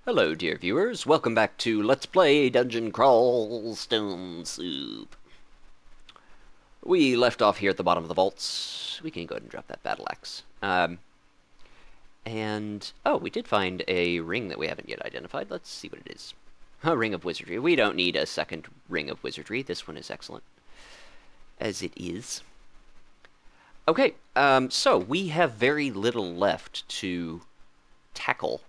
Hello, dear viewers. Welcome back to Let's Play Dungeon Crawl Stone Soup. We left off here at the bottom of the vaults. We can go ahead and drop that battle axe. Oh, we did find a ring that we haven't yet identified. Let's see what it is. A ring of wizardry. We don't need a second ring of wizardry. This one is excellent, as it is. Okay, so we have very little left to tackle.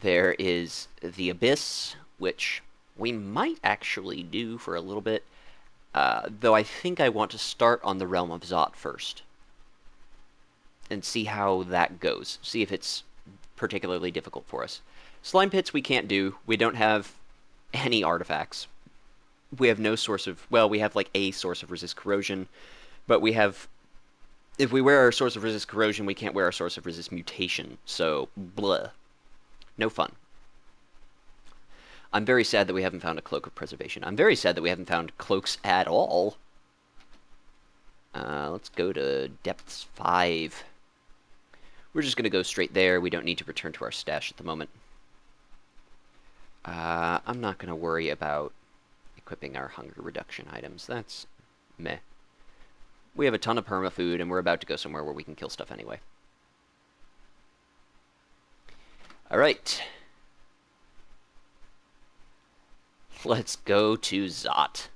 There is the Abyss, which we might actually do for a little bit, though I think I want to start on the Realm of Zot first and see how that goes. See if it's particularly difficult for us. Slime pits we can't do. We don't have any artifacts. We have no source of... Well, we have like a source of resist corrosion, but we have... If we wear our source of resist corrosion, we can't wear our source of resist mutation, so blah. No fun. I'm very sad that we haven't found a Cloak of Preservation. I'm very sad that we haven't found cloaks at all. Let's go to Depths 5. We're just going to go straight there. We don't need to return to our stash at the moment. I'm not going to worry about equipping our hunger reduction items. That's meh. We have a ton of perma food, and we're about to go somewhere where we can kill stuff anyway. Alright. Let's go to Zot.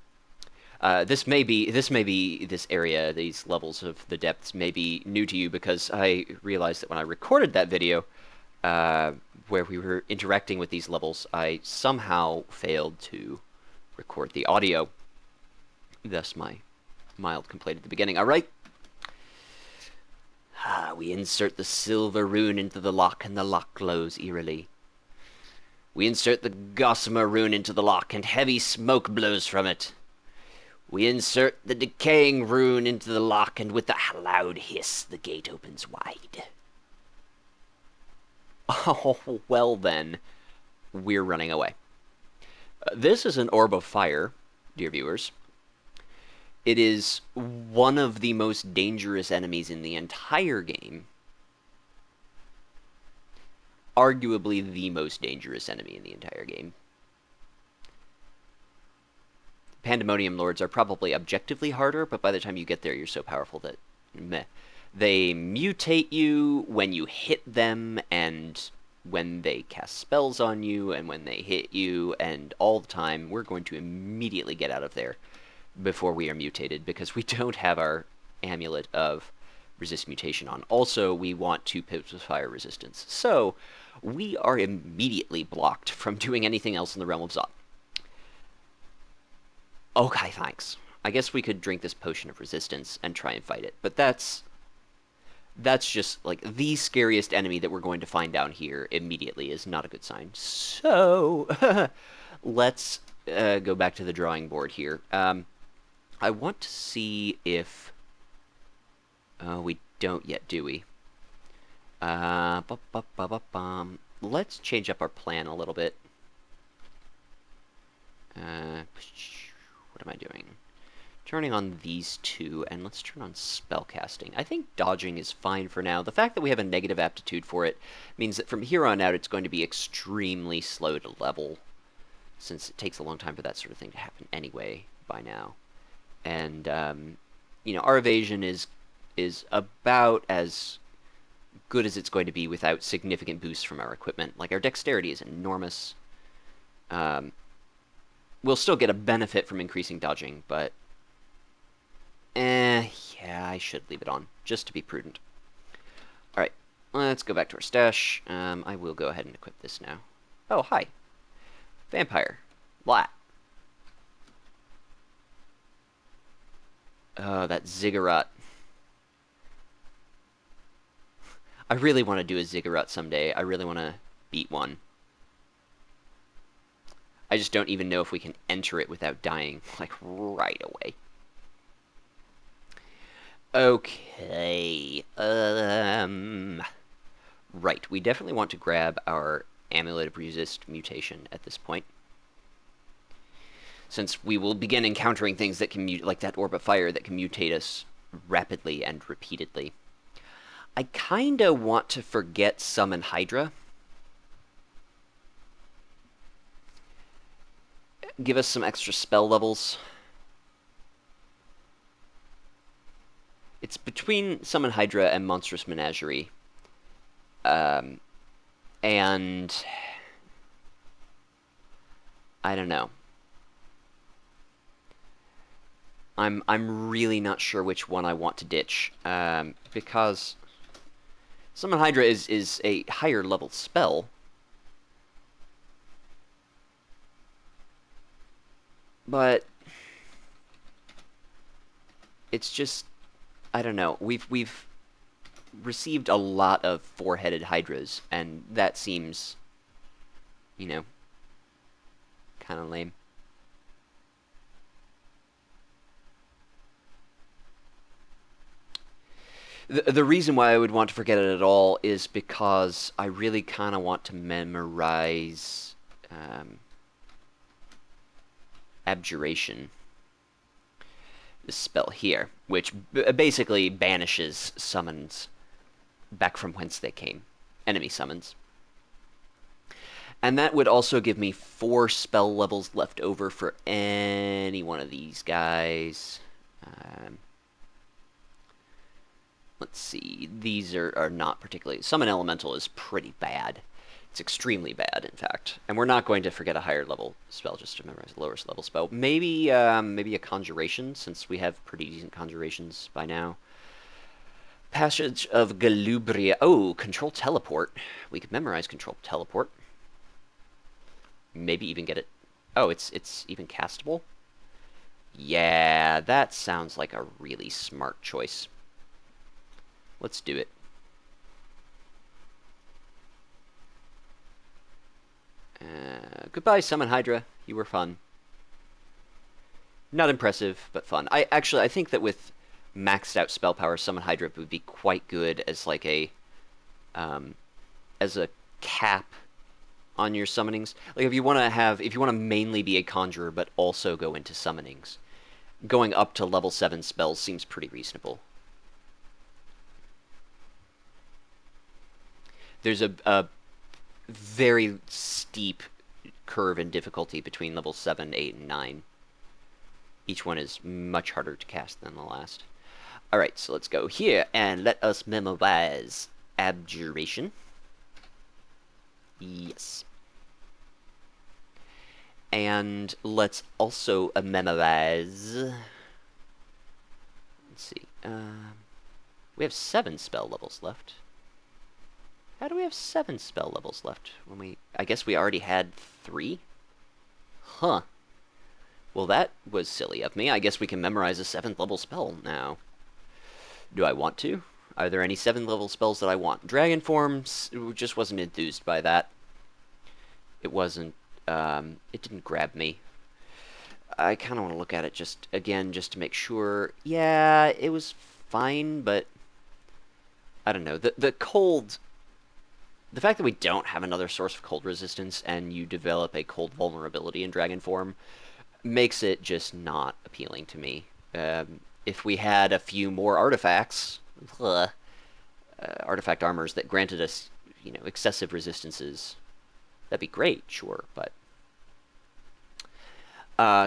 This area, these levels of the depths may be new to you because I realized that when I recorded that video, where we were interacting with these levels, I somehow failed to record the audio. Thus my mild complaint at the beginning. Alright. We insert the silver rune into the lock, and the lock glows eerily. We insert the gossamer rune into the lock, and heavy smoke blows from it. We insert the decaying rune into the lock, and with a loud hiss, the gate opens wide. Oh, well then, we're running away. This is an orb of fire, dear viewers. It is one of the most dangerous enemies in the entire game. Arguably the most dangerous enemy in the entire game. Pandemonium Lords are probably objectively harder, but by the time you get there, you're so powerful that meh. They mutate you when you hit them, and when they cast spells on you, and when they hit you, and all the time. We're going to immediately get out of there before we are mutated, because we don't have our amulet of resist mutation on. Also, we want 2 pips of fire resistance. So, we are immediately blocked from doing anything else in the Realm of Zot. Okay, thanks. I guess we could drink this potion of resistance and try and fight it, but that's just, like, the scariest enemy that we're going to find down here immediately is not a good sign. So, let's go back to the drawing board here. I want to see if... we don't yet, do we? Let's change up our plan a little bit. What am I doing? Turning on these 2, and let's turn on spellcasting. I think dodging is fine for now. The fact that we have a negative aptitude for it means that from here on out it's going to be extremely slow to level, since it takes a long time for that sort of thing to happen anyway by now. And, you know, our evasion is about as good as it's going to be without significant boosts from our equipment. Like, our dexterity is enormous. We'll still get a benefit from increasing dodging, but... yeah, I should leave it on, just to be prudent. Alright, let's go back to our stash. I will go ahead and equip this now. Oh, hi. Vampire. Blah. Oh, that ziggurat. I really want to do a ziggurat someday. I really want to beat one. I just don't even know if we can enter it without dying, like, right away. Okay. Right, we definitely want to grab our Amulet of Resist mutation at this point, since we will begin encountering things that can mutate, like that orb of fire that can mutate us rapidly and repeatedly. I kinda want to forget Summon Hydra. give us some extra spell levels. It's between Summon Hydra and Monstrous Menagerie. And I don't know. I'm really not sure which one I want to ditch, because Summon Hydra is a higher level spell, but it's just, I don't know. We've received a lot of four-headed Hydras, and that seems, you know, kind of lame. The reason why I would want to forget it at all is because I really kind of want to memorize Abjuration, this spell here, which basically banishes summons back from whence they came, enemy summons. And that would also give me 4 spell levels left over for any one of these guys. Let's see. These are not particularly... Summon Elemental is pretty bad. It's extremely bad, in fact. And we're not going to forget a higher level spell just to memorize a lower level spell. Maybe maybe a Conjuration, since we have pretty decent Conjurations by now. Passage of Galubria. Oh, Control Teleport. We could memorize Control Teleport. Maybe even get it... Oh, it's even castable? Yeah, that sounds like a really smart choice. Let's do it. Goodbye, Summon Hydra. You were fun. Not impressive, but fun. I think that with maxed out spell power, Summon Hydra would be quite good as like a cap on your summonings. Like if you want to mainly be a conjurer but also go into summonings, going up to level 7 spells seems pretty reasonable. There's a very steep curve in difficulty between level 7, 8, and 9. Each one is much harder to cast than the last. Alright, so let's go here and let us memorize Abjuration. Yes. And let's also memorize... Let's see. We have 7 spell levels left. How do we have 7 spell levels left when we... I guess we already had 3? Huh. Well, that was silly of me. I guess we can memorize a 7th level spell now. Do I want to? Are there any 7th level spells that I want? Dragon Forms, just wasn't enthused by that. It wasn't... it didn't grab me. I kind of want to look at it just to make sure. Yeah, it was fine, but... I don't know. The cold... The fact that we don't have another source of cold resistance and you develop a cold vulnerability in Dragon Form makes it just not appealing to me. If we had a few more artifacts, artifact armors that granted us, excessive resistances, that'd be great, sure, but...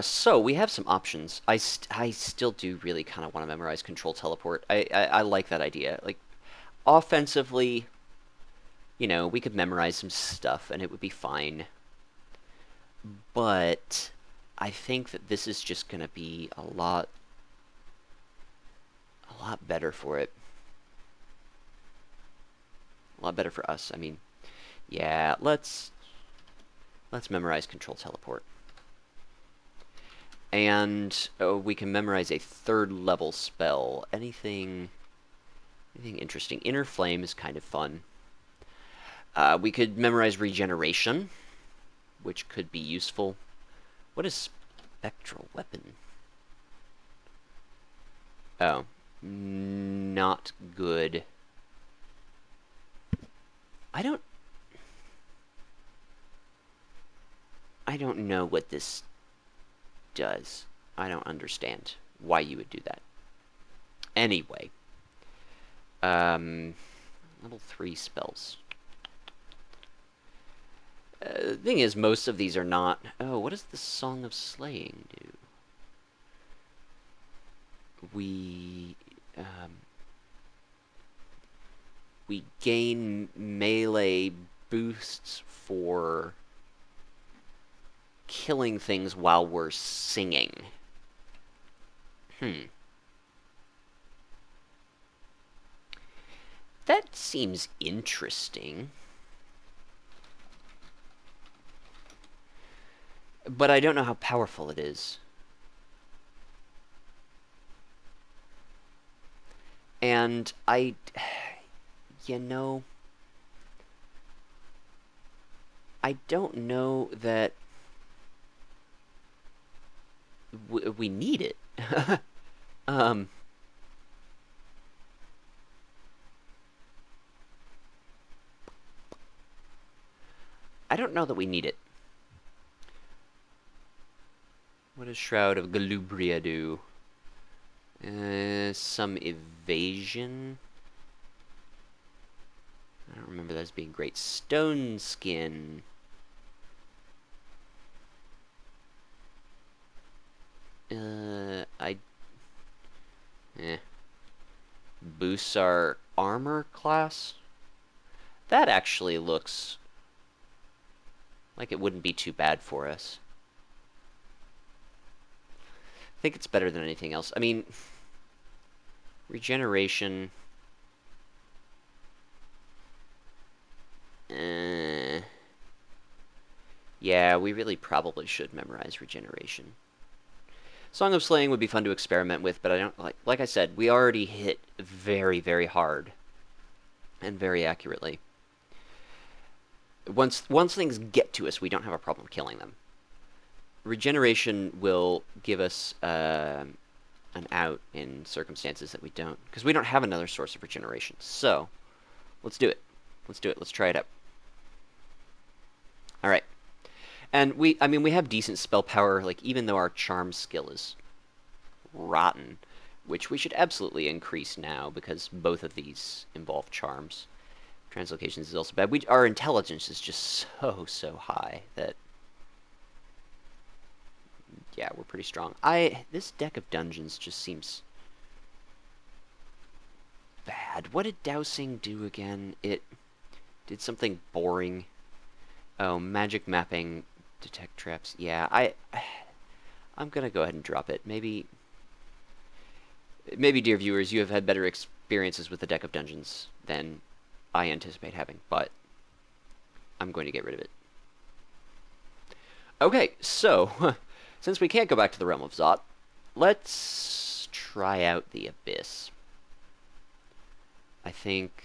so we have some options. I still do really kind of want to memorize Control Teleport. I like that idea. Like, offensively... we could memorize some stuff and it would be fine. But I think that this is just going to be a lot better for it. A lot better for us. I mean, yeah, let's memorize Control Teleport. And we can memorize a 3rd level spell. Anything interesting. Inner Flame is kind of fun. We could memorize Regeneration, which could be useful. What is Spectral Weapon? Oh, not good. I don't know what this does. I don't understand why you would do that. Anyway, level 3 spells. The thing is, most of these are not... Oh, what does the Song of Slaying do? We... we gain melee boosts for killing things while we're singing. That seems interesting. But I don't know how powerful it is. And you know, I don't know that we need it. I don't know that we need it. What does Shroud of Galubria do? Some evasion? I don't remember that as being great. Stone Skin. Boosts our armor class? That actually looks like it wouldn't be too bad for us. I think it's better than anything else. I mean, regeneration... yeah, we really probably should memorize regeneration. Song of Slaying would be fun to experiment with, but I don't like I said, we already hit very, very hard and very accurately. Once things get to us, we don't have a problem killing them. Regeneration will give us an out in circumstances that we don't, because we don't have another source of regeneration. So, let's do it. Let's do it. Let's try it out. All right. And we have decent spell power, like, even though our charm skill is rotten, which we should absolutely increase now, because both of these involve charms. Translocations is also bad. Our intelligence is just so high that, yeah, we're pretty strong. This deck of dungeons just seems bad. What did Dowsing do again? It did something boring. Oh, magic mapping, detect traps. Yeah, I'm gonna go ahead and drop it. Maybe, dear viewers, you have had better experiences with the deck of dungeons than I anticipate having, but I'm going to get rid of it. Okay, so, since we can't go back to the Realm of Zot, let's try out the Abyss. I think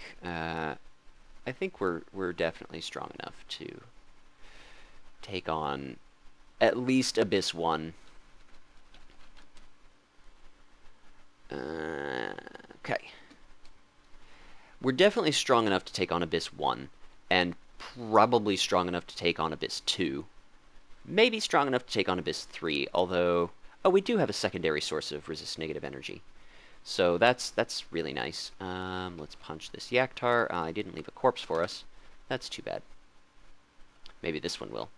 we're definitely strong enough to take on at least Abyss 1. Okay. We're definitely strong enough to take on Abyss 1, and probably strong enough to take on Abyss 2. Maybe strong enough to take on Abyss 3, although... Oh, we do have a secondary source of resist negative energy. So that's really nice. Let's punch this Yaktar. I didn't leave a corpse for us. That's too bad. Maybe this one will.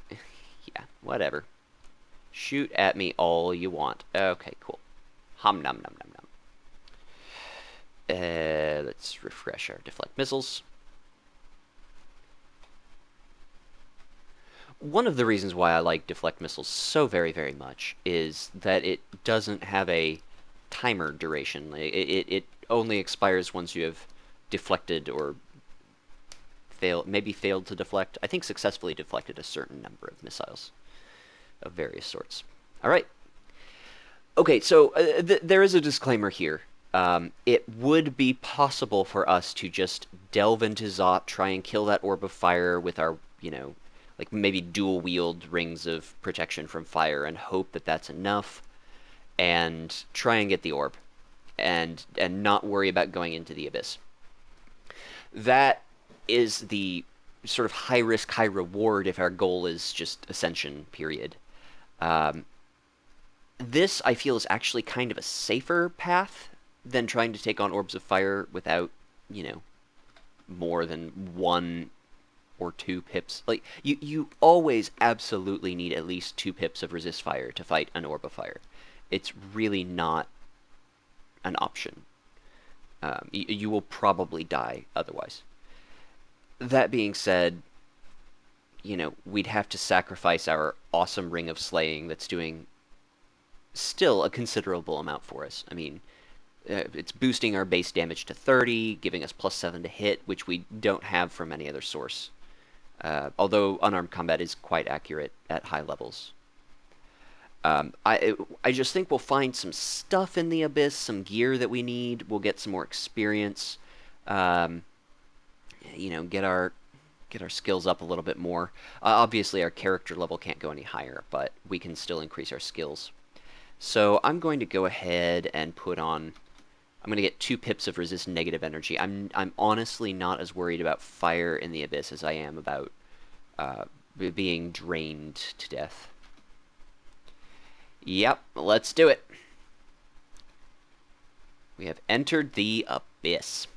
Yeah, whatever. Shoot at me all you want. Okay, cool. Hum num num num num. Let's refresh our deflect missiles. One of the reasons why I like deflect missiles so very, very much is that it doesn't have a timer duration. It only expires once you have deflected or maybe failed to deflect. I think successfully deflected a certain number of missiles of various sorts. All right. Okay, so there is a disclaimer here. It would be possible for us to just delve into Zot, try and kill that orb of fire with our, like maybe dual wield rings of protection from fire and hope that that's enough, and try and get the orb, and not worry about going into the abyss. That is the sort of high risk, high reward if our goal is just ascension, period. This, I feel, is actually kind of a safer path than trying to take on orbs of fire without, more than one or 2 pips. Like, you always absolutely need at least 2 pips of resist fire to fight an orb of fire. It's really not an option. You will probably die otherwise. That being said, we'd have to sacrifice our awesome Ring of Slaying that's doing still a considerable amount for us. I mean, it's boosting our base damage to 30, giving us +7 to hit, which we don't have from any other source. Although unarmed combat is quite accurate at high levels. I just think we'll find some stuff in the Abyss, some gear that we need. We'll get some more experience. Um, get our skills up a little bit more. Obviously, our character level can't go any higher, but we can still increase our skills. So I'm going to go ahead and put on. I'm going to get 2 pips of resist negative energy. I'm honestly not as worried about fire in the Abyss as I am about being drained to death. Yep, let's do it. We have entered the Abyss.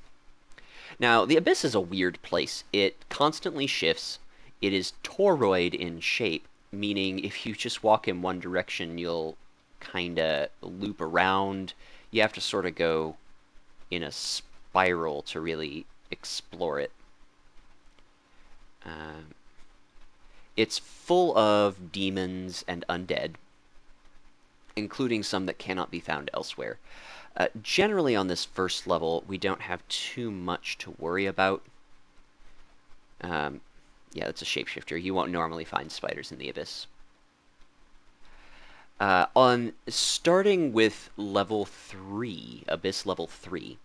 Now, the Abyss is a weird place. It constantly shifts. It is toroid in shape, meaning if you just walk in one direction, you'll kind of loop around. You have to sort of go in a spiral to really explore it. It's full of demons and undead, including some that cannot be found elsewhere. Generally on this first level, we don't have too much to worry about. Yeah, it's a shapeshifter. You won't normally find spiders in the Abyss. On starting with level 3, Abyss level 3,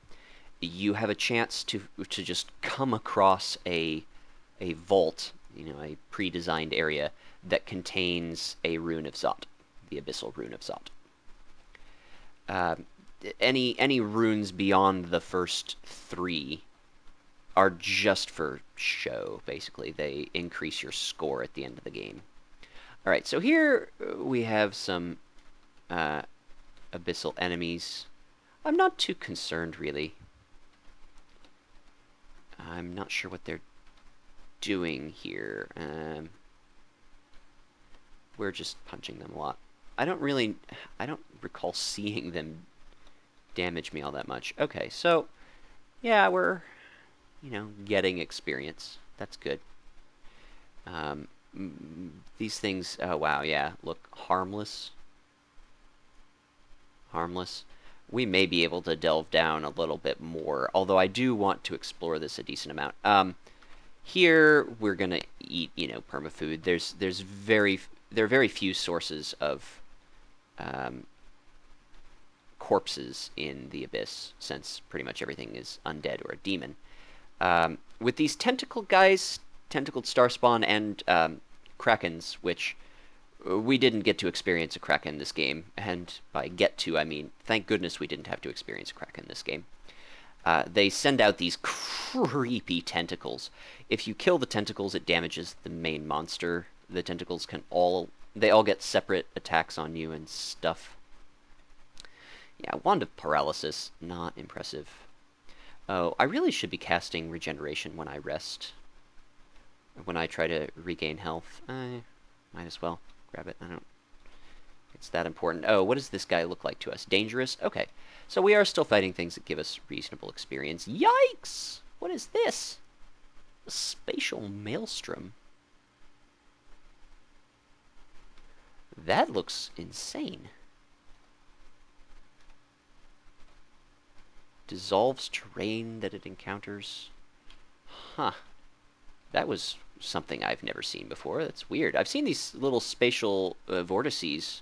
you have a chance to just come across a vault, a pre-designed area that contains a rune of Zot, the Abyssal rune of Zot. Any runes beyond the first 3 are just for show, basically. They increase your score at the end of the game. Alright, so here we have some abyssal enemies. I'm not too concerned, really. I'm not sure what they're doing here. We're just punching them a lot. I don't recall seeing them damage me all that much. Okay, so, yeah, we're, getting experience. That's good. These things, oh wow, yeah, look, harmless. Harmless. We may be able to delve down a little bit more, although I do want to explore this a decent amount. Here, we're gonna eat, permafood. There are very few sources of corpses in the Abyss, since pretty much everything is undead or a demon. With these tentacled guys, tentacled starspawn, and krakens, which we didn't get to experience a kraken in this game, and by get to, I mean, thank goodness we didn't have to experience a kraken in this game. They send out these creepy tentacles. If you kill the tentacles, it damages the main monster. The tentacles they all get separate attacks on you and stuff. Yeah, Wand of Paralysis, not impressive. Oh, I really should be casting Regeneration when I rest. When I try to regain health. I might as well grab it. I don't... It's that important. Oh, what does this guy look like to us? Dangerous? Okay. So we are still fighting things that give us reasonable experience. Yikes! What is this? A spatial maelstrom. That looks insane. Dissolves terrain that it encounters. Huh. That was something I've never seen before. That's weird. I've seen these little spatial vortices.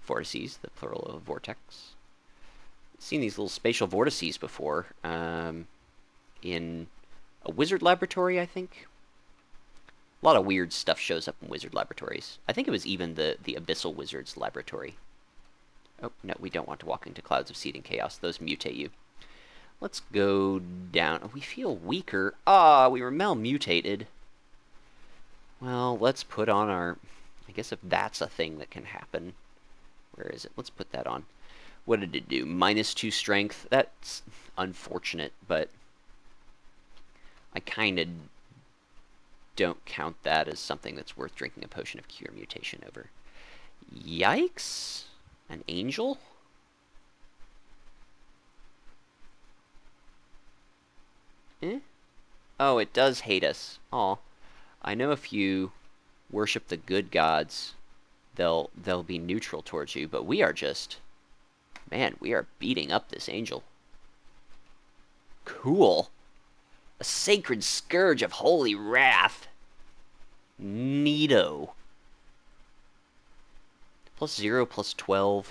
Vortices, the plural of vortex. I've seen these little spatial vortices before. In a wizard laboratory, I think. A lot of weird stuff shows up in wizard laboratories. I think it was even the Abyssal Wizard's laboratory. Oh, no, we don't want to walk into clouds of seething chaos. Those mutate you. Let's go down. We feel weaker. Ah, we were malmutated. Well, let's put on our... I guess if that's a thing that can happen. Where is it? Let's put that on. What did it do? -2 strength. That's unfortunate, but I kind of don't count that as something that's worth drinking a potion of cure mutation over. Yikes! An angel? Eh? Oh, it does hate us. Aw. I know if you worship the good gods, they'll be neutral towards you, but we are just... Man, we are beating up this angel. Cool. A sacred scourge of holy wrath. Neato. +0, +12.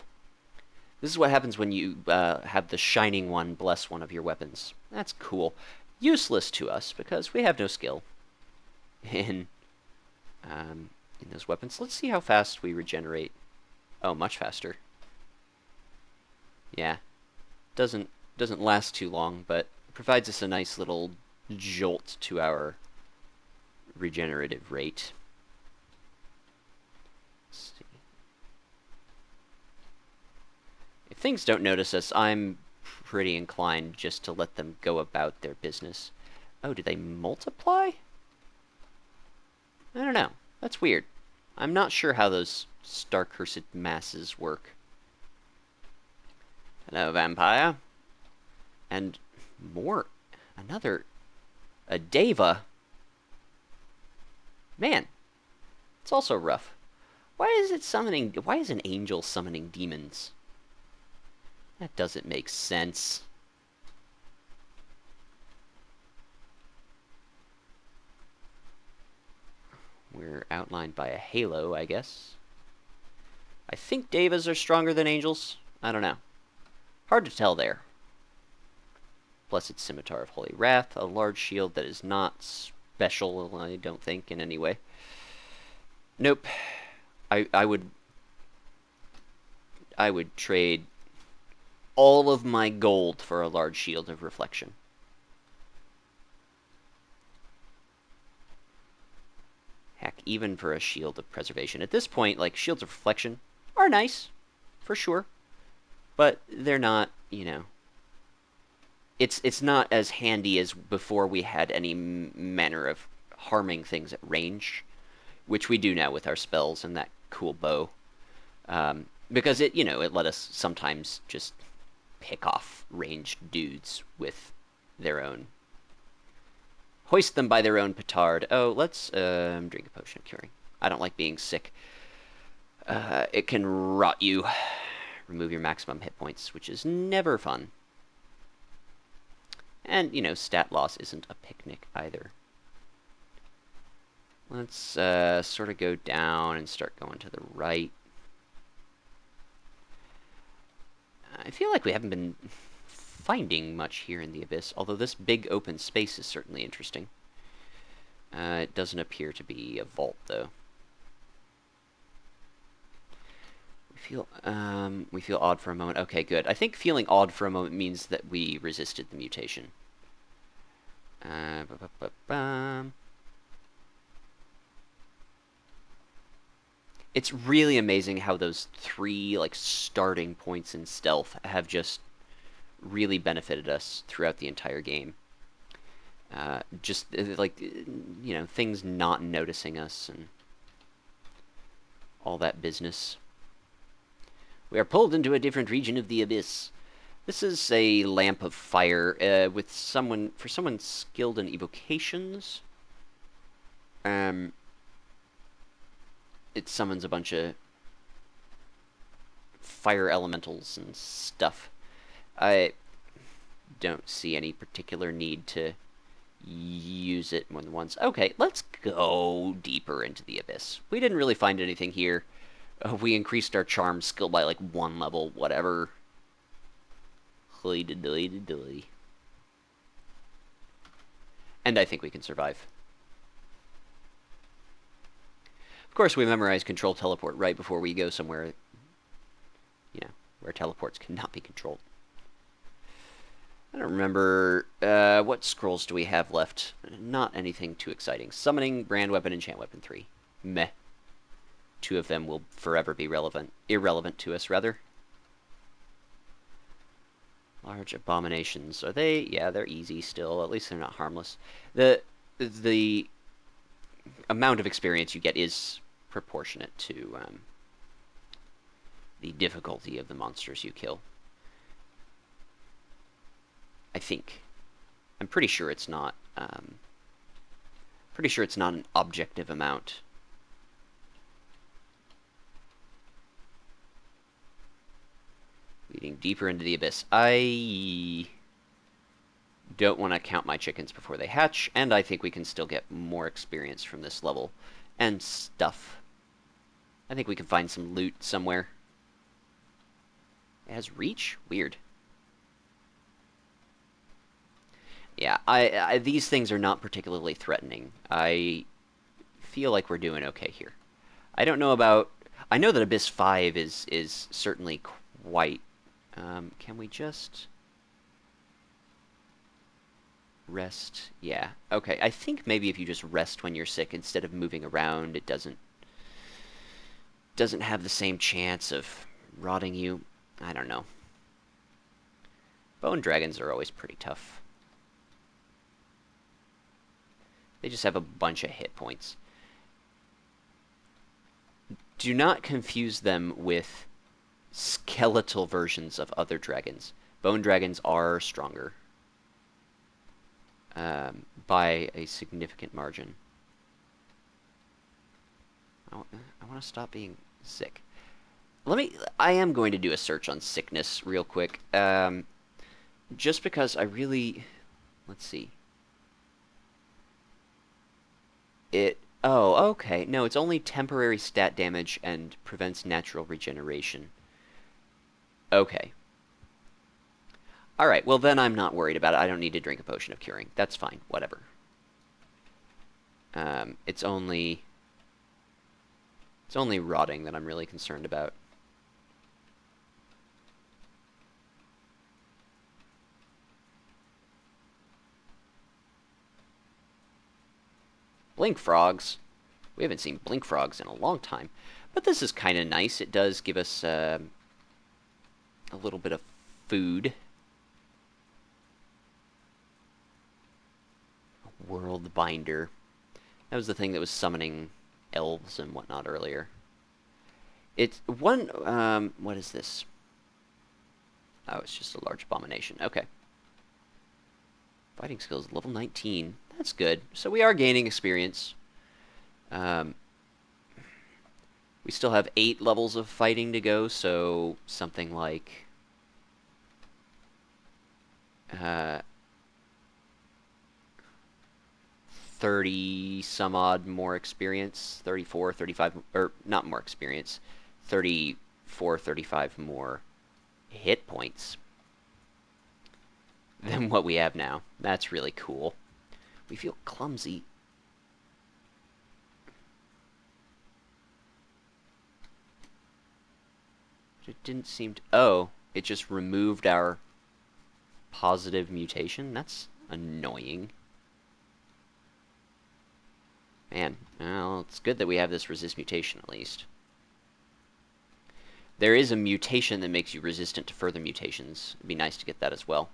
This is what happens when you have the Shining One bless one of your weapons. That's cool. Useless to us, because we have no skill in those weapons. Let's see how fast we regenerate. Oh, much faster. Yeah. Doesn't last too long, but provides us a nice little jolt to our regenerative rate. Let's see. If things don't notice us, I'm pretty inclined just to let them go about their business. Oh, do they multiply? I don't know. That's weird. I'm not sure how those star-cursed masses work. Hello, vampire. And more. A Deva. Man, it's also rough. Why is an angel summoning demons? That doesn't make sense. We're outlined by a halo, I guess. I think Devas are stronger than angels. I don't know. Hard to tell there. Blessed Scimitar of Holy Wrath, a large shield that is not special, I don't think, in any way. Nope. I would trade all of my gold for a large shield of reflection. Heck, even for a shield of preservation. At this point, like, shields of reflection are nice, for sure. But they're not, you know... It's not as handy as before we had any manner of harming things at range, which we do now with our spells and that cool bow. Because it let us sometimes just pick off ranged dudes with their own... Hoist them by their own petard. Oh, let's drink a potion of curing. I don't like being sick. It can rot you. Remove your maximum hit points, which is never fun. And, stat loss isn't a picnic either. Let's sort of go down and start going to the right. I feel like we haven't been finding much here in the Abyss, although this big open space is certainly interesting. It doesn't appear to be a vault, though. We feel odd for a moment. Okay, good. I think feeling odd for a moment means that we resisted the mutation. It's really amazing how those 3, starting points in stealth have just really benefited us throughout the entire game. Things not noticing us and all that business. We are pulled into a different region of the Abyss. This is a lamp of fire for someone skilled in evocations. It summons a bunch of fire elementals and stuff. I don't see any particular need to use it more than once. Okay, let's go deeper into the Abyss. We didn't really find anything here. We increased our charm skill by 1 level, whatever. And I think we can survive. Of course, we memorize control teleport right before we go somewhere, where teleports cannot be controlled. I don't remember, what scrolls do we have left? Not anything too exciting. Summoning, Brand Weapon, Enchant Weapon 3. Meh. 2 of them will forever be irrelevant to us, rather. Large abominations. Are they? Yeah, they're easy still. At least they're not harmless. The amount of experience you get is proportionate to the difficulty of the monsters you kill. I think. I'm pretty sure it's not. Pretty sure it's not an objective amount. Leading deeper into the abyss. I don't want to count my chickens before they hatch, and I think we can still get more experience from this level. And stuff. I think we can find some loot somewhere. It has reach? Weird. Yeah, these things are not particularly threatening. I feel like we're doing okay here. I don't know about... I know that Abyss 5 is certainly quite... can we just... rest? Yeah. Okay, I think maybe if you just rest when you're sick instead of moving around, it doesn't have the same chance of rotting you. I don't know. Bone dragons are always pretty tough. They just have a bunch of hit points. Do not confuse them with skeletal versions of other dragons. Bone dragons are stronger by a significant margin. I want to stop being sick. I am going to do a search on sickness real quick. Just because I really... Let's see. Oh, okay. No, it's only temporary stat damage and prevents natural regeneration. Okay. Alright, well then I'm not worried about it. I don't need to drink a potion of curing. That's fine. Whatever. It's only rotting that I'm really concerned about. Blink frogs. We haven't seen blink frogs in a long time. But this is kind of nice. It does give us a little bit of food. World Binder. That was the thing that was summoning elves and whatnot earlier. It's one... what is this? Oh, it's just a large abomination. Okay. Fighting skills, level 19. That's good. So we are gaining experience. We still have 8 levels of fighting to go, so something like... 30 some odd more experience. 34, 35... Or, not more experience. 34, 35 more hit points than what we have now. That's really cool. We feel clumsy. It didn't seem to... Oh, it just removed our positive mutation? That's annoying. Man, well, it's good that we have this resist mutation at least. There is a mutation that makes you resistant to further mutations. It'd be nice to get that as well.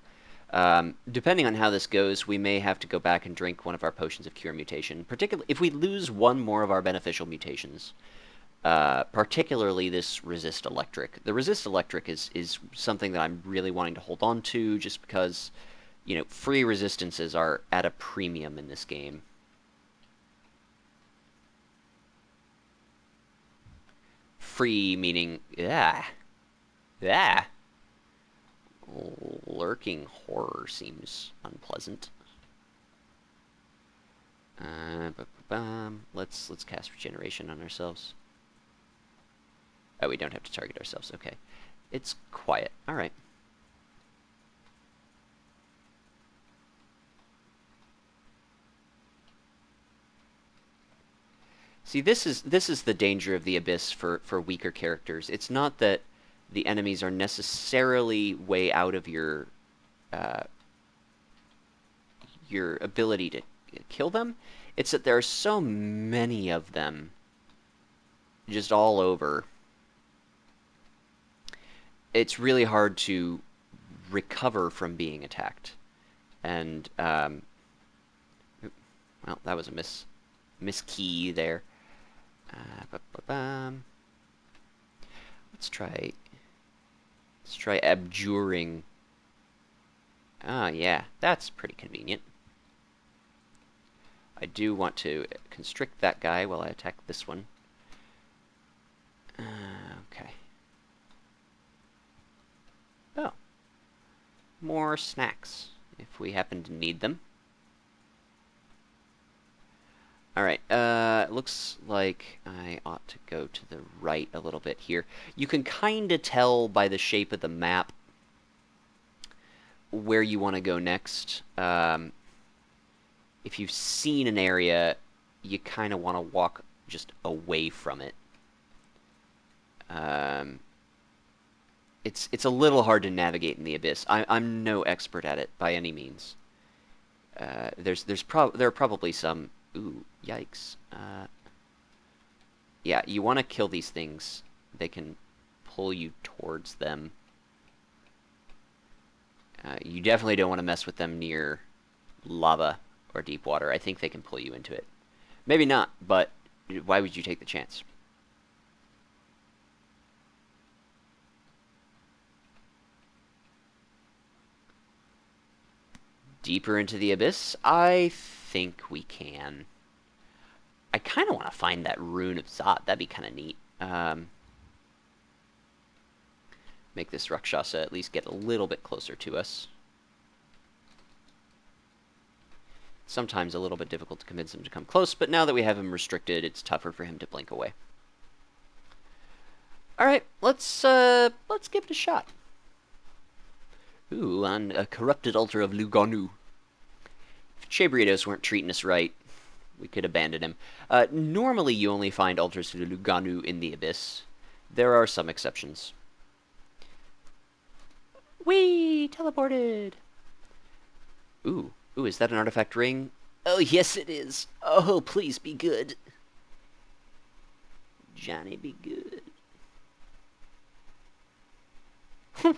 Depending on how this goes, we may have to go back and drink one of our potions of cure mutation. Particularly, if we lose one more of our beneficial mutations, particularly this resist electric. The resist electric is something that I'm really wanting to hold on to, just because, you know, free resistances are at a premium in this game. Free meaning, lurking horror seems unpleasant. Let's cast regeneration on ourselves. Oh, we don't have to target ourselves. Okay. It's quiet. Alright. See, this is the danger of the Abyss for weaker characters. It's not that the enemies are necessarily way out of your ability to kill them. It's that there are so many of them just all over. It's really hard to recover from being attacked. And, well, that was a miss. miskey there. Let's try abjuring. Ah, yeah, that's pretty convenient. I do want to constrict that guy while I attack this one. Okay. Oh. More snacks, if we happen to need them. Alright, looks like I ought to go to the right a little bit here. You can kind of tell by the shape of the map where you want to go next. If you've seen an area, you kind of want to walk just away from it. It's a little hard to navigate in the abyss. I'm no expert at it by any means. There are probably some. Ooh, yikes. Yeah, you want to kill these things. They can pull you towards them. You definitely don't want to mess with them near lava or deep water. I think they can pull you into it. Maybe not, but why would you take the chance? Deeper into the abyss? I think we can. I kind of want to find that rune of Zot. That'd be kind of neat. Make this Rakshasa at least get a little bit closer to us. Sometimes a little bit difficult to convince him to come close, but now that we have him restricted, it's tougher for him to blink away. Alright, let's give it a shot. Ooh, on a corrupted altar of Luganu. If Chebriados weren't treating us right, we could abandon him. Normally you only find altars to Luganu in the Abyss. There are some exceptions. Whee! Teleported! Ooh, is that an artifact ring? Oh, yes it is. Oh, please be good. Johnny, be good.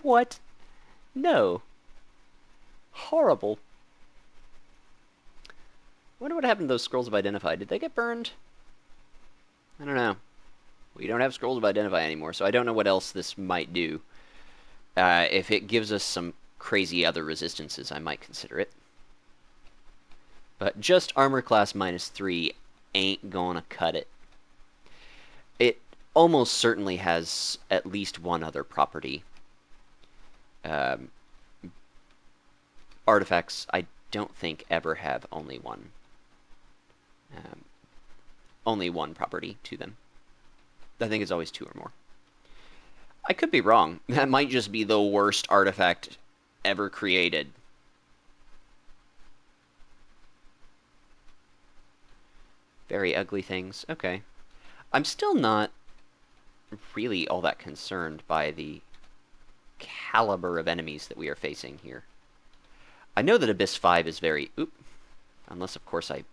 What? No. Horrible. Wonder what happened to those scrolls of Identify. Did they get burned? I don't know. We don't have scrolls of Identify anymore, so I don't know what else this might do. If it gives us some crazy other resistances, I might consider it. But just armor class -3 ain't gonna cut it. It almost certainly has at least one other property. Artifacts, I don't think, ever have only one property to them. I think it's always two or more. I could be wrong. That might just be the worst artifact ever created. Very ugly things. Okay. I'm still not really all that concerned by the caliber of enemies that we are facing here. I know that Abyss 5 is very... Oop. Unless, of course, I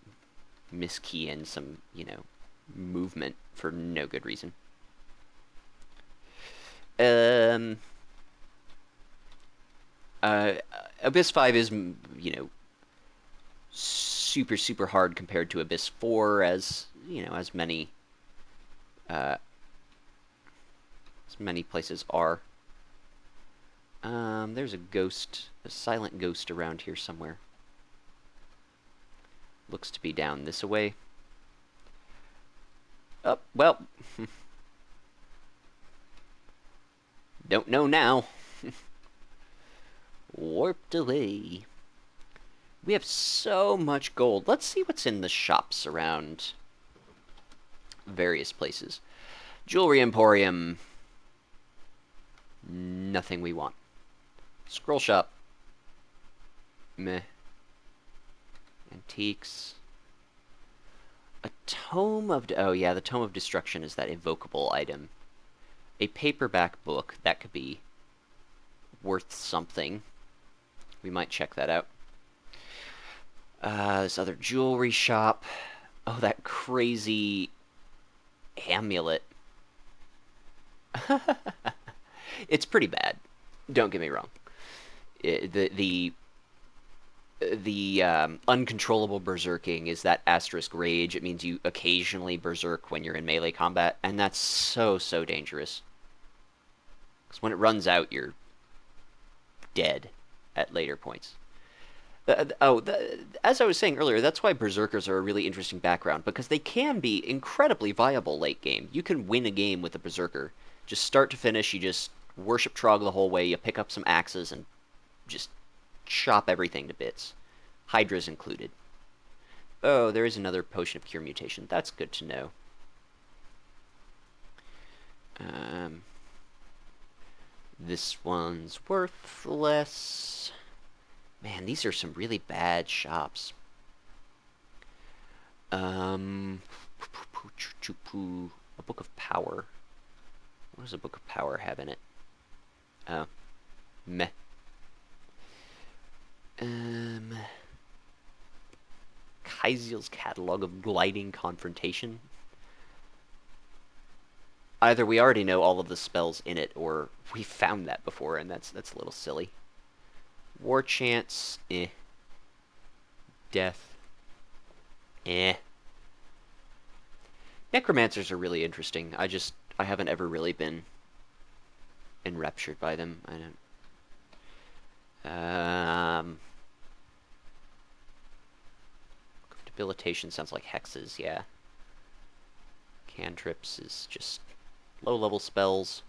miskey in some, movement for no good reason. Abyss 5 is, super, super hard compared to Abyss 4, as many places are. There's a silent ghost around here somewhere. Looks to be down this way. Oh, well. Don't know now. Warped away. We have so much gold. Let's see what's in the shops around various places. Jewelry Emporium. Nothing we want. Scroll shop. Meh. Antiques. A tome of... Oh, yeah, the Tome of Destruction is that evocable item. A paperback book. That could be worth something. We might check that out. This other jewelry shop. Oh, that crazy amulet. It's pretty bad. Don't get me wrong. The the uncontrollable berserking is that asterisk rage. It means you occasionally berserk when you're in melee combat, and that's so dangerous. Because when it runs out, you're dead at later points. As I was saying earlier, that's why berserkers are a really interesting background, because they can be incredibly viable late game. You can win a game with a berserker. Just start to finish, you just worship Trog the whole way, you pick up some axes and just chop everything to bits. Hydras included. Oh, there is another potion of cure mutation. That's good to know. This one's worthless. Man, these are some really bad shops. A Book of Power. What does a Book of Power have in it? Oh. Meh. Kaiziel's Catalog of Gliding Confrontation. Either we already know all of the spells in it, or we found that before, and that's a little silly. War Chance, eh. Death, eh. Necromancers are really interesting. I haven't ever really been enraptured by them. I don't. Debilitation sounds like hexes, yeah. Cantrips is just low-level spells.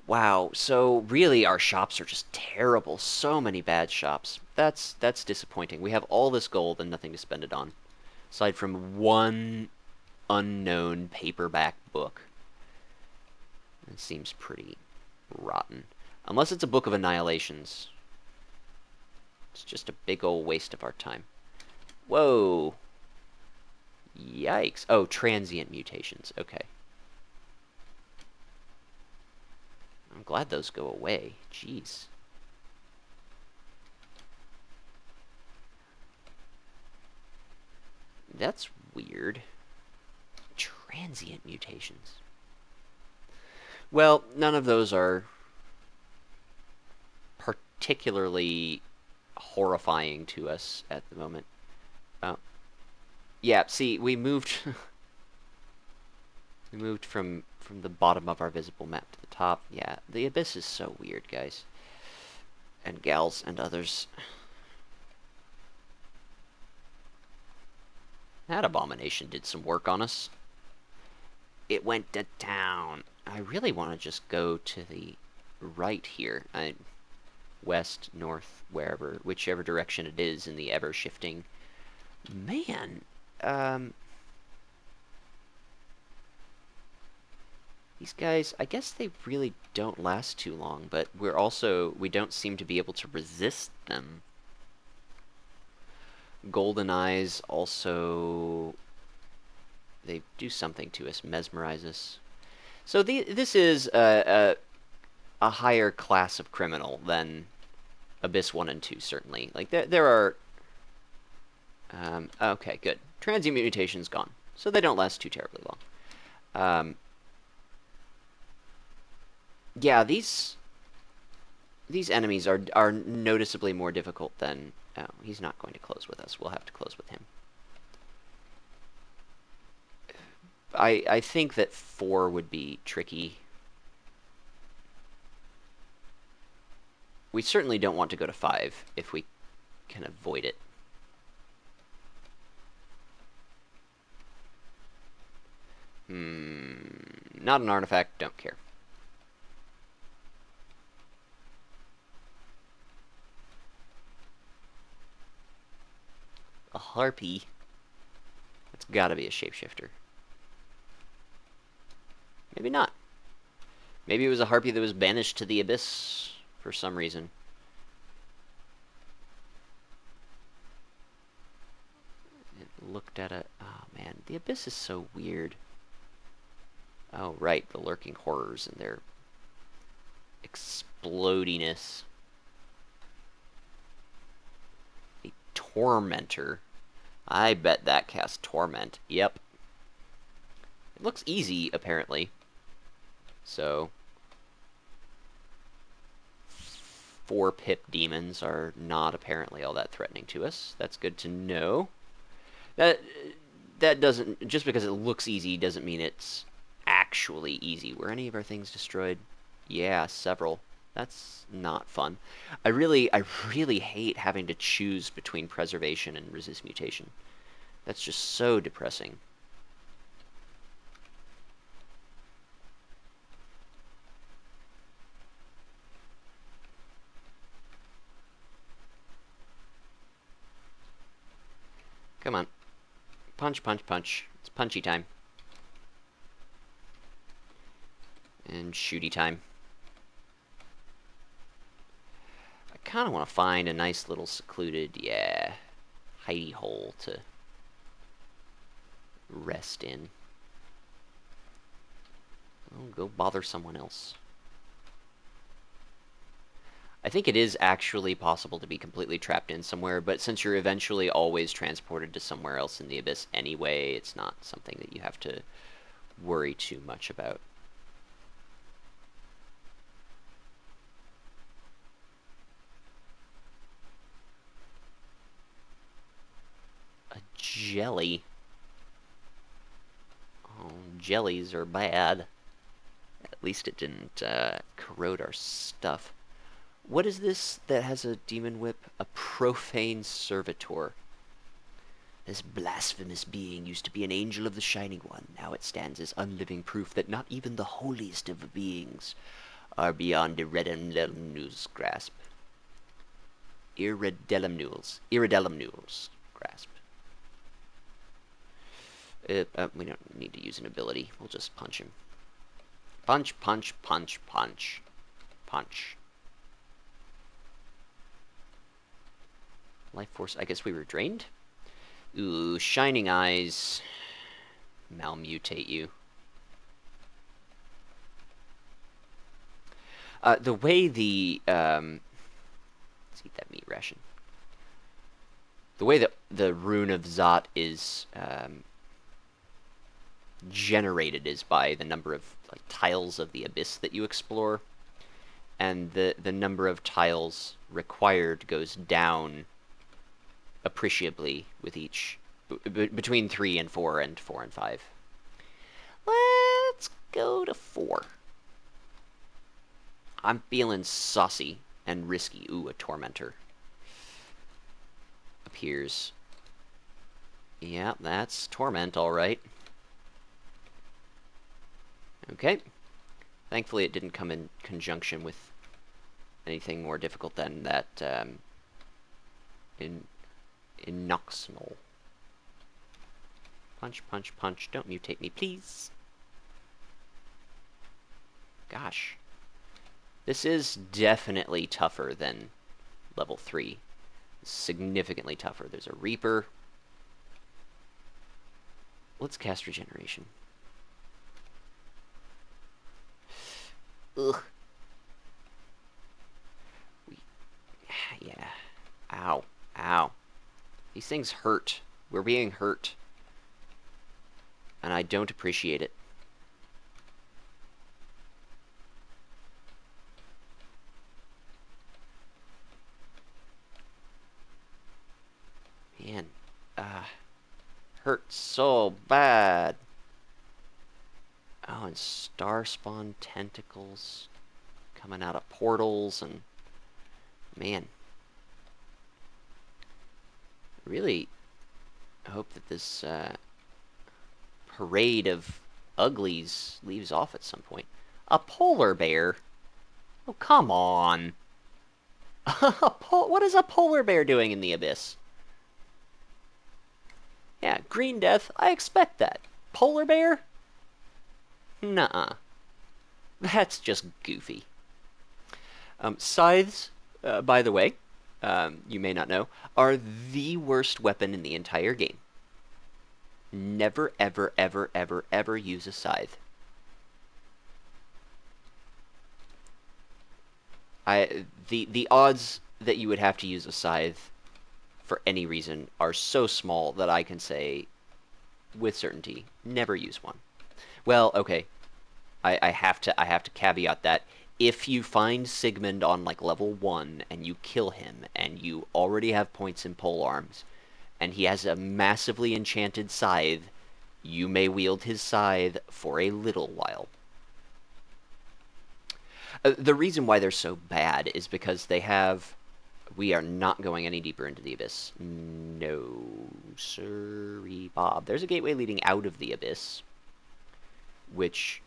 Wow, so really our shops are just terrible. So many bad shops. That's disappointing. We have all this gold and nothing to spend it on. Aside from one unknown paperback book. It seems pretty rotten. Unless it's a Book of Annihilations. It's just a big old waste of our time. Whoa. Yikes. Oh, transient mutations. Okay. I'm glad those go away. Jeez. That's weird. Transient mutations. Well, none of those are particularly horrifying to us at the moment. Oh. Yeah, see, we moved we moved from the bottom of our visible map to the top. Yeah, the Abyss is so weird, guys. And gals and others. That abomination did some work on us. It went to town. I really want to just go to the right here. West, north, wherever, whichever direction it is in the ever-shifting. Man, these guys, I guess they really don't last too long, but we don't seem to be able to resist them. Golden Eyes also, they do something to us, mesmerize us. So this is a higher class of criminal than Abyss 1 and 2, certainly. Like, there are... okay, good. Transient mutation's gone, so they don't last too terribly long. Yeah, these enemies are noticeably more difficult than... Oh, he's not going to close with us. We'll have to close with him. I think that 4 would be tricky. We certainly don't want to go to 5 if we can avoid it. Not an artifact, don't care. A harpy? That's gotta be a shapeshifter. Maybe not. Maybe it was a harpy that was banished to the Abyss for some reason. It looked at a... Oh, man. The Abyss is so weird. Oh, right. The lurking horrors and their explodiness. A tormentor. I bet that casts torment. Yep. It looks easy, apparently. So... 4-pip demons are not apparently all that threatening to us. That's good to know. That doesn't, just because it looks easy doesn't mean it's actually easy. Were any of our things destroyed? Yeah, several. That's not fun. I really hate having to choose between preservation and resist mutation. That's just so depressing. Come on. Punch, punch, punch. It's punchy time. And shooty time. I kind of want to find a nice little secluded, yeah, hidey hole to rest in. Oh, go bother someone else. I think it is actually possible to be completely trapped in somewhere, but since you're eventually always transported to somewhere else in the Abyss anyway, it's not something that you have to worry too much about. A jelly? Oh, jellies are bad. At least it didn't corrode our stuff. What is this that has a demon whip? A profane servitor. This blasphemous being used to be an angel of the Shining One. Now it stands as unliving proof that not even the holiest of beings are beyond Irredelemnul's grasp. Irredelemnul's grasp. We don't need to use an ability. We'll just punch him. Punch, punch, punch, punch. Punch. Life force, I guess we were drained? Ooh, shining eyes. Malmutate you. The way the, let's eat that meat ration. The way that the Rune of Zot is, generated is by the number of like tiles of the Abyss that you explore, and the number of tiles required goes down appreciably with each, between 3 and 4 and 4 and 5. Let's go to 4. I'm feeling saucy and risky. Ooh, a tormentor appears. Yeah, that's torment, all right. Okay. Thankfully, it didn't come in conjunction with anything more difficult than that Inoxinol. Punch, punch, punch. Don't mutate me, please. Gosh. This is definitely tougher than level 3. Significantly tougher. There's a Reaper. Let's cast Regeneration. Ugh. Yeah. Ow. Ow. These things hurt. We're being hurt. And I don't appreciate it. Man. Hurts so bad. Oh, and star spawn tentacles coming out of portals, and man, really hope that this parade of uglies leaves off at some point. A polar bear? Oh, come on. What is a polar bear doing in the Abyss? Yeah, Green Death, I expect that. Polar bear? Nuh-uh. That's just goofy. Scythes, by the way, you may not know, are the worst weapon in the entire game. Never, ever, ever, ever, ever use a scythe. The odds that you would have to use a scythe for any reason are so small that I can say with certainty, never use one. Well, okay. I have to caveat that if you find Sigmund on like level 1 and you kill him and you already have points in pole arms and he has a massively enchanted scythe, you may wield his scythe for a little while. The reason why they're so bad is because they have... We are not going any deeper into the Abyss. No, sorry, Bob. There's a gateway leading out of the Abyss, which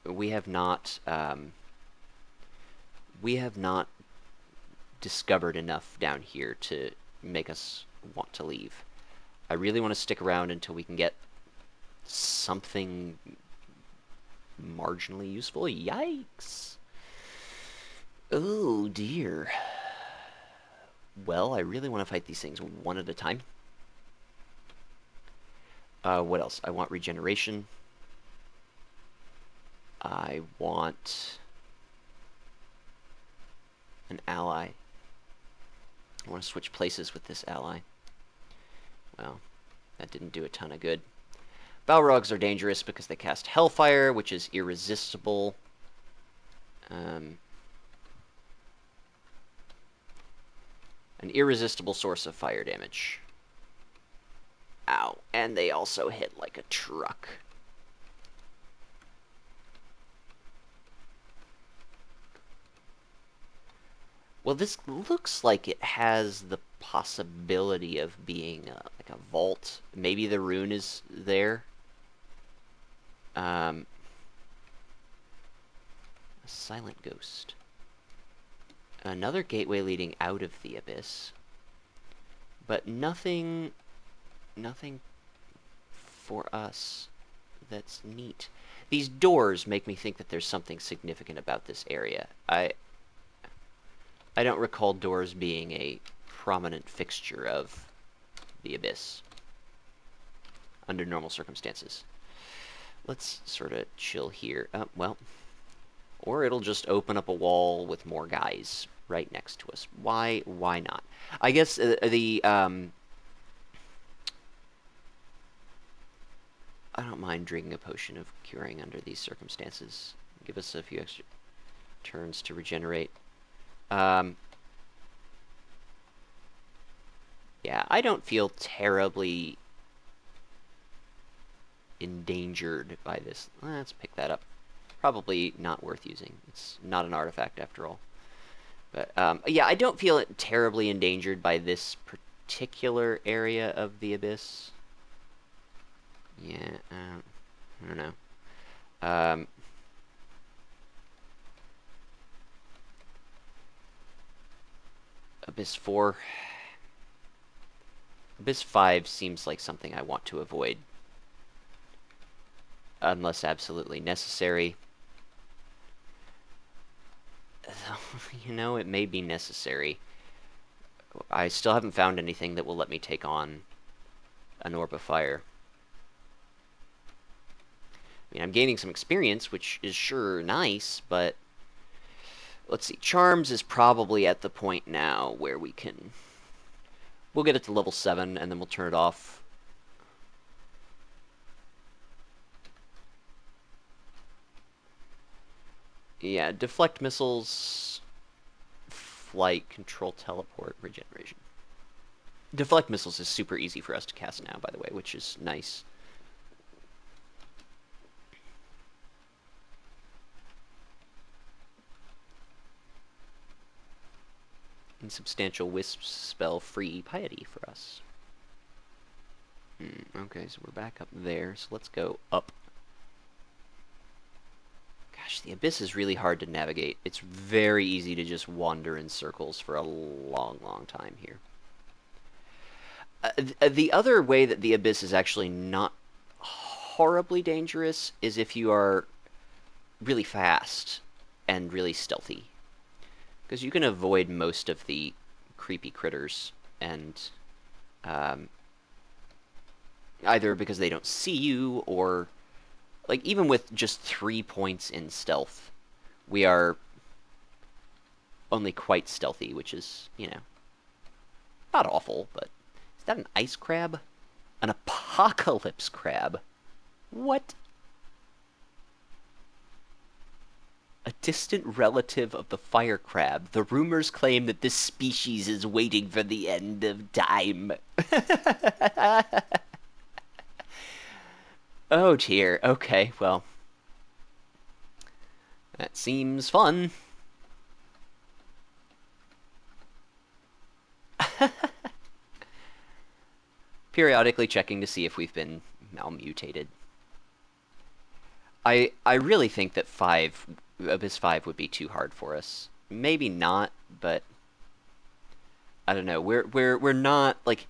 we have not discovered enough down here to make us want to leave. I really want to stick around until we can get something marginally useful. Yikes. Oh, dear. Well, I really want to fight these things one at a time. What else? I want regeneration. I want an ally. I want to switch places with this ally. Well, that didn't do a ton of good. Balrogs are dangerous because they cast Hellfire, which is irresistible. An irresistible source of fire damage. Ow. And they also hit like a truck. Well, this looks like it has the possibility of being like a vault. Maybe the rune is there. A silent ghost. Another gateway leading out of the Abyss. But nothing for us that's neat. These doors make me think that there's something significant about this area. I don't recall doors being a prominent fixture of the Abyss under normal circumstances. Let's sort of chill here. Well, or it'll just open up a wall with more guys right next to us. Why not? I guess I don't mind drinking a potion of curing under these circumstances. Give us a few extra turns to regenerate. Yeah, I don't feel terribly endangered by this. Let's pick that up. Probably not worth using. It's not an artifact after all. But yeah, I don't feel terribly endangered by this particular area of the Abyss. Yeah, I don't know. Abyss 4. Abyss 5 seems like something I want to avoid. Unless absolutely necessary. You know, it may be necessary. I still haven't found anything that will let me take on an orb of fire. I mean, I'm gaining some experience, which is sure nice, but... Let's see, Charms is probably at the point now where we can... We'll get it to level 7, and then we'll turn it off. Yeah, deflect missiles, flight, control, teleport, regeneration. Deflect missiles is super easy for us to cast now, by the way, which is nice. Insubstantial wisp spell free piety for us. Okay, so we're back up there, so let's go up. Gosh, the Abyss is really hard to navigate. It's very easy to just wander in circles for a long, long time here. The other way that the Abyss is actually not horribly dangerous is if you are really fast and really stealthy. Because you can avoid most of the creepy critters, and either because they don't see you, or like even with just 3 points in stealth, we are only quite stealthy, which is, you know, not awful, but is that an ice crab? An apocalypse crab? What? A distant relative of the fire crab. The rumors claim that this species is waiting for the end of time. Oh dear. Okay, well, that seems fun. Periodically checking to see if we've been malmutated. I really think that Abyss 5 would be too hard for us. Maybe not, but I don't know. We're not like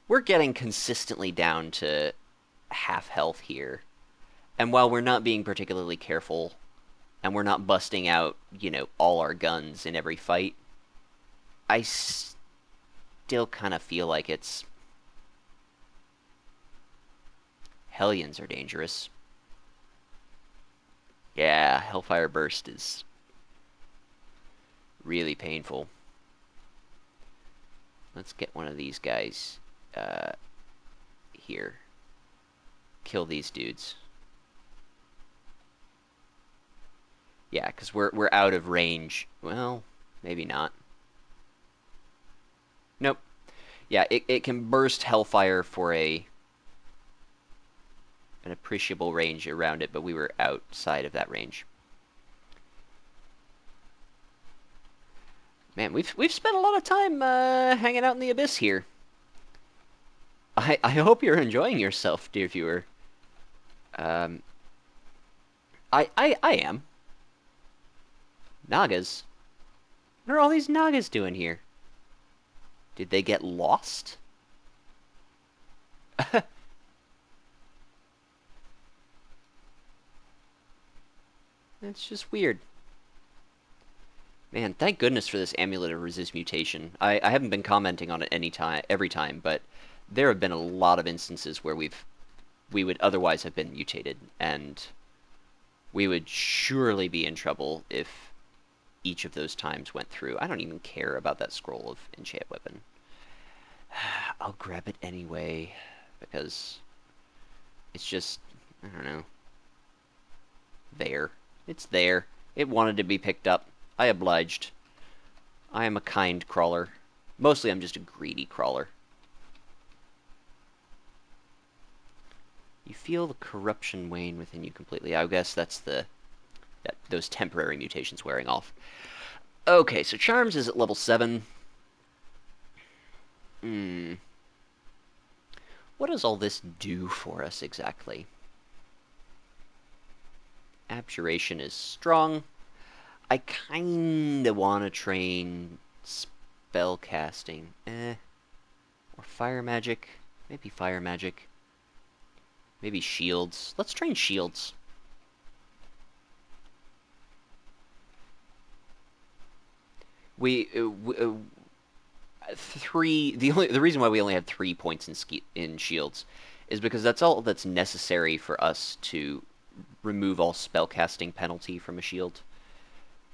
we're getting consistently down to half health here. And while we're not being particularly careful and we're not busting out, all our guns in every fight, I still kind of feel like it's Hellions are dangerous. Yeah, Hellfire Burst is really painful. Let's get one of these guys here. Kill these dudes. Yeah, because we're out of range. Well, maybe not. Nope. Yeah, it can burst Hellfire for an appreciable range around it, but we were outside of that range. Man, we've spent a lot of time hanging out in the Abyss here. I hope you're enjoying yourself, dear viewer. Um, I am. Nagas? What are all these Nagas doing here? Did they get lost? It's just weird. Man, thank goodness for this Amulet of Resist Mutation. I haven't been commenting on it every time, but there have been a lot of instances where we would otherwise have been mutated, and we would surely be in trouble if each of those times went through. I don't even care about that scroll of enchant weapon. I'll grab it anyway, because it's just, I don't know, there. It's there. It wanted to be picked up. I obliged. I am a kind crawler. Mostly I'm just a greedy crawler. You feel the corruption wane within you completely. I guess that's those temporary mutations wearing off. Okay, so Charms is at level 7. What does all this do for us exactly? Abjuration is strong. I kinda want to train spell casting. Or fire magic. Maybe fire magic. Maybe shields. Let's train shields. The reason why we only had 3 points in shields is because that's all that's necessary for us to remove all spellcasting penalty from a shield.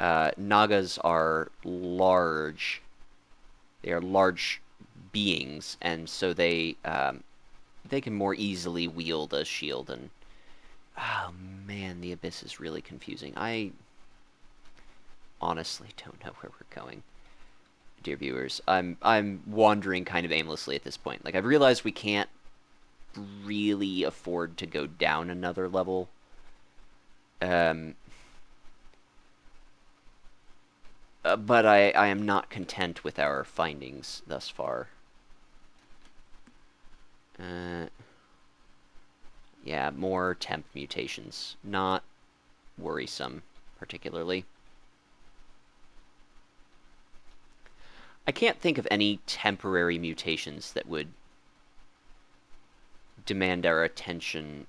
Nagas are large. They are large beings, and so they can more easily wield a shield. And oh man, the Abyss is really confusing. I honestly don't know where we're going, dear viewers. I'm wandering kind of aimlessly at this point. Like, I've realized we can't really afford to go down another level. But I am not content with our findings thus far. Yeah, more temp mutations. Not worrisome, particularly. I can't think of any temporary mutations that would demand our attention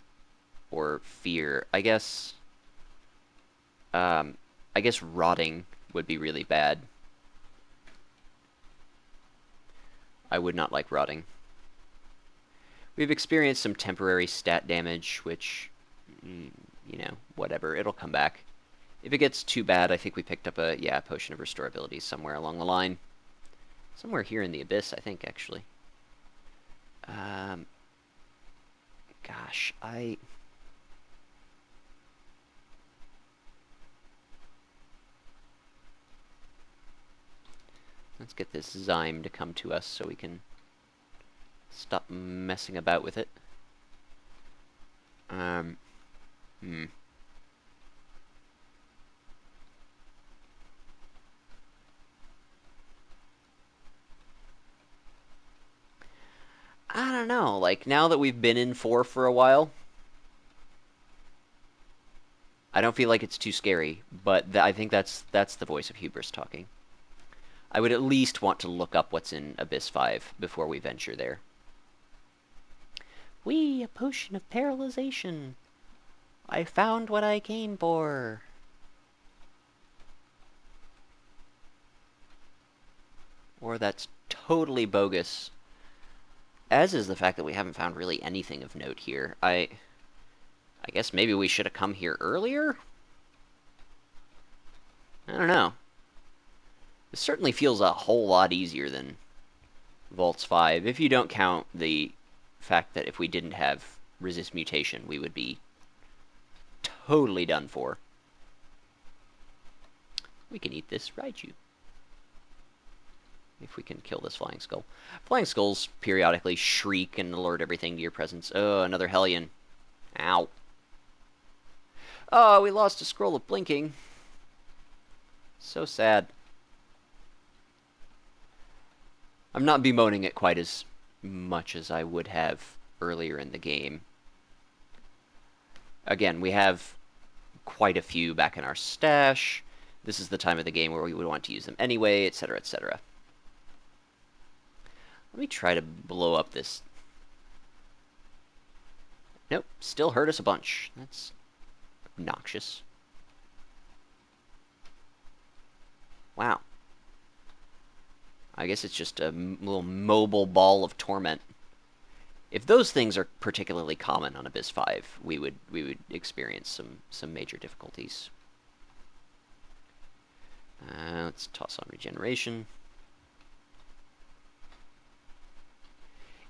or fear. I guess rotting would be really bad. I would not like rotting. We've experienced some temporary stat damage, which, whatever, it'll come back. If it gets too bad, I think we picked up a potion of restorability somewhere along the line. Somewhere here in the Abyss, I think, actually. Gosh, Let's get this Zyme to come to us so we can stop messing about with it. Hmm. I don't know. Like, now that we've been in 4 for a while, I don't feel like it's too scary, but I think that's the voice of hubris talking. I would at least want to look up what's in Abyss 5 before we venture there. Whee! A potion of paralyzation! I found what I came for! Or that's totally bogus. As is the fact that we haven't found really anything of note here. I guess maybe we should have come here earlier? I don't know. This certainly feels a whole lot easier than Vaults 5, if you don't count the fact that if we didn't have resist mutation, we would be totally done for. We can eat this Raiju. If we can kill this Flying Skull. Flying Skulls periodically shriek and alert everything to your presence. Oh, another Hellion. Ow. Oh, we lost a Scroll of Blinking. So sad. I'm not bemoaning it quite as much as I would have earlier in the game. Again, we have quite a few back in our stash. This is the time of the game where we would want to use them anyway, etc., etc. Let me try to blow up this. Nope, still hurt us a bunch. That's obnoxious. Wow. I guess it's just a little mobile ball of torment. If those things are particularly common on Abyss 5, we would experience some major difficulties. Let's toss on regeneration.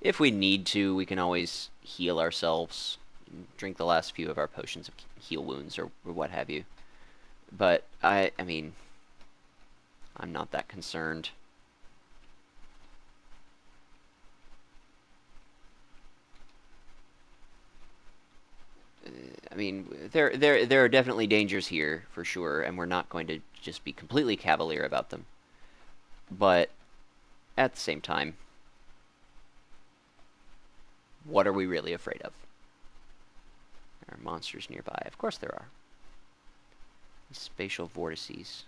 If we need to, we can always heal ourselves. Drink the last few of our potions of heal wounds or what have you. But I mean, I'm not that concerned. I mean, there are definitely dangers here for sure, and we're not going to just be completely cavalier about them. But at the same time, what are we really afraid of? There are monsters nearby. Of course there are. Spatial vortices.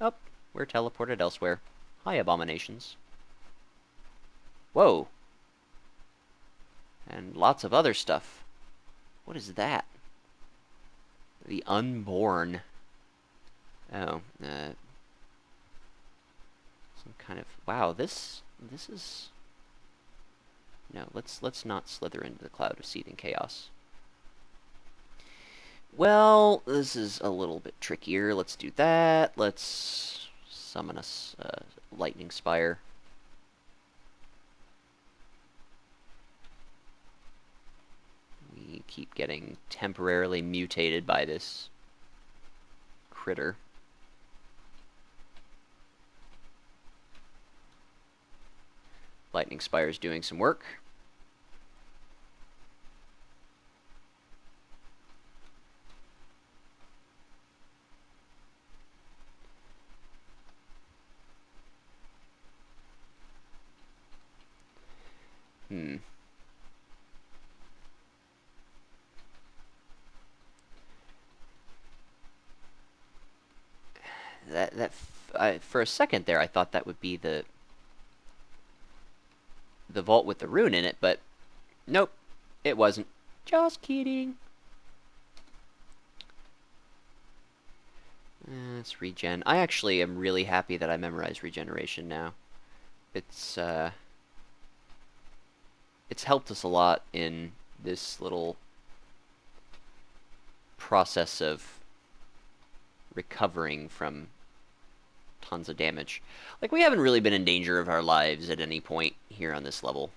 Oh, we're teleported elsewhere. Hi, abominations. Whoa. And lots of other stuff. What is that? The Unborn. Oh, some kind of... Wow, this is... No, let's not slither into the cloud of seething chaos. Well, this is a little bit trickier. Let's do that. Let's summon us Lightning Spire. We keep getting temporarily mutated by this critter. Lightning Spire's doing some work. For a second there, I thought that would be the vault with the rune in it, but nope, it wasn't. Just kidding. Let's regen. I actually am really happy that I memorized regeneration now. It's helped us a lot in this little process of recovering from tons of damage. Like, we haven't really been in danger of our lives at any point here on this level.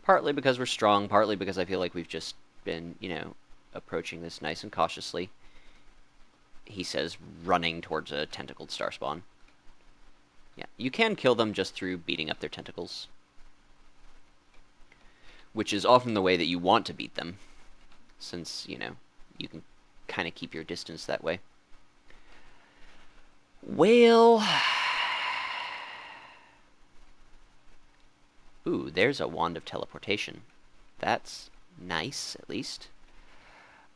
Partly because we're strong, partly because I feel like we've just been, you know, approaching this nice and cautiously. he says, running towards a tentacled star spawn. Yeah, you can kill them just through beating up their tentacles, which is often the way that you want to beat them, since, you know, you can kind of keep your distance that way. Well... Ooh, there's a wand of teleportation. That's nice, at least.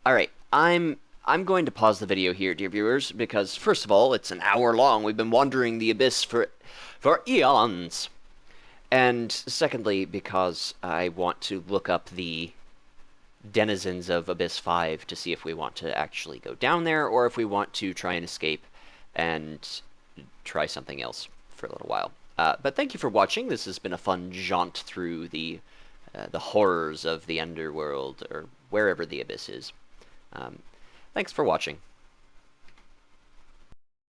Alright, I'm going to pause the video here, dear viewers, because first of all, it's an hour long. We've been wandering the abyss for eons. And secondly, because I want to look up the denizens of Abyss 5 to see if we want to actually go down there, or if we want to try and escape and try something else for a little while. But thank you for watching. This has been a fun jaunt through the horrors of the underworld, or wherever the Abyss is. Thanks for watching.